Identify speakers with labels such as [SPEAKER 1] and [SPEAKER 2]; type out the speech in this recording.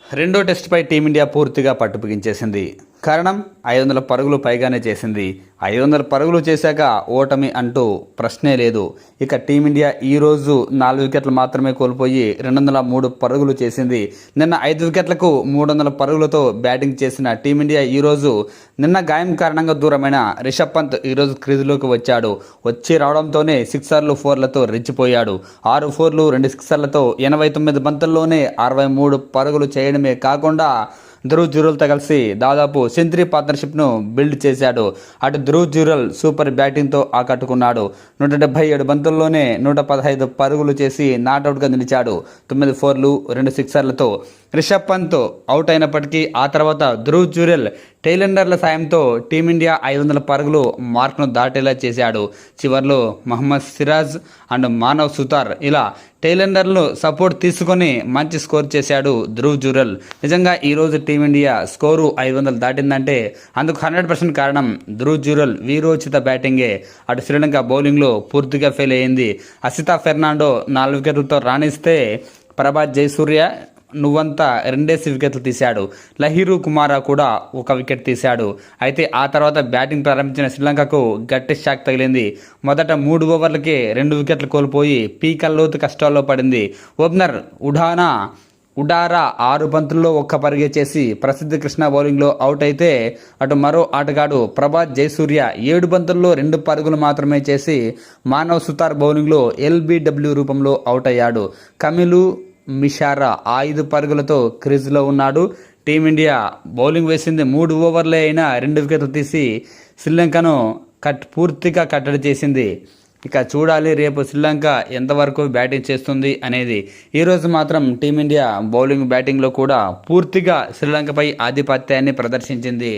[SPEAKER 1] రెండో టెస్టుపై టీమిండియా పూర్తిగా పట్టు బిగించేసింది. కారణం 500 పరుగులు పైగానే చేసింది. 500 పరుగులు చేశాక ఓటమి అంటూ ప్రశ్నే లేదు. ఇక టీమిండియా ఈరోజు 4 వికెట్లు మాత్రమే కోల్పోయి 203 పరుగులు చేసింది. నిన్న 5 వికెట్లకు 300 పరుగులతో బ్యాటింగ్ చేసిన టీమిండియా ఈరోజు నిన్న గాయం కారణంగా దూరమైన రిషబ్ పంత్ ఈరోజు క్రీజులోకి వచ్చాడు. వచ్చి రావడంతోనే సిక్సర్లు, ఫోర్లతో రెచ్చిపోయాడు. 6 ఫోర్లు, 2 సిక్సర్లతో 89 బంతుల్లోనే 63 పరుగులు చేయడమే కాకుండా ధ్రువ్ జురెల్తో కలిసి దాదాపు సెంచరీ పార్ట్నర్షిప్ను బిల్డ్ చేశాడు. అటు ధ్రువ్ జురెల్ సూపర్ బ్యాటింగ్తో ఆకట్టుకున్నాడు. 177 బంతుల్లోనే 115 పరుగులు చేసి నాట్అవుట్గా నిలిచాడు. 9 ఫోర్లు, 2 సిక్సర్లతో రిషబ్ పంత్ అవుట్ అయినప్పటికీ ఆ తర్వాత ధ్రువ్ జురెల్ టైలెండర్ల సాయంతో టీమిండియా 500 పరుగులు మార్క్ను దాటేలా చేశాడు. చివర్లో మహమ్మద్ సిరాజ్ అండ్ మానవ్ సుతార్ ఇలా టైలెండర్లు సపోర్ట్ తీసుకొని మంచి స్కోర్ చేశాడు ధ్రువ్ జురెల్. నిజంగా ఈరోజు టీమిండియా స్కోరు 500 దాటిందంటే అందుకు 100% కారణం ధ్రువ్ జురెల్ వీరోచిత బ్యాటింగే. అటు శ్రీలంక బౌలింగ్లో పూర్తిగా ఫెయిల్ అయ్యింది. అసితా ఫెర్నాండో 4 వికెట్లతో రాణిస్తే ప్రభాత్ జయసూర్య నువ్వంతా 2 వికెట్లు తీశాడు. లహిరు కుమారా కూడా 1 వికెట్ తీశాడు. అయితే ఆ తర్వాత బ్యాటింగ్ ప్రారంభించిన శ్రీలంకకు గట్టి షాక్ తగిలింది. మొదట 3 ఓవర్లకే 2 వికెట్లు కోల్పోయి పీకల్లోతు కష్టాల్లో పడింది. ఓపెనర్ ఉడారా 6 బంతుల్లో 1 పరుగే చేసి ప్రసిద్ధ కృష్ణ బౌలింగ్లో అవుట్ అయితే, అటు మరో ఆటగాడు ప్రభాత్ జయసూర్య 7 బంతుల్లో 2 పరుగులు మాత్రమే చేసి మానవ్ సుతార్ బౌలింగ్లో ఎల్బిడబ్ల్యూ రూపంలో అవుట్ అయ్యాడు. కమిలు మిషారా 5 పరుగులతో క్రీజులో ఉన్నాడు. టీమిండియా బౌలింగ్ వేసింది 3 ఓవర్లే అయినా 2 వికెట్లు తీసి శ్రీలంకను పూర్తిగా కట్టడి చేసింది. ఇక చూడాలి రేపు శ్రీలంక ఎంతవరకు బ్యాటింగ్ చేస్తుంది అనేది. ఈరోజు మాత్రం టీమిండియా బౌలింగ్ బ్యాటింగ్లో కూడా పూర్తిగా శ్రీలంకపై ఆధిపత్యాన్ని ప్రదర్శించింది.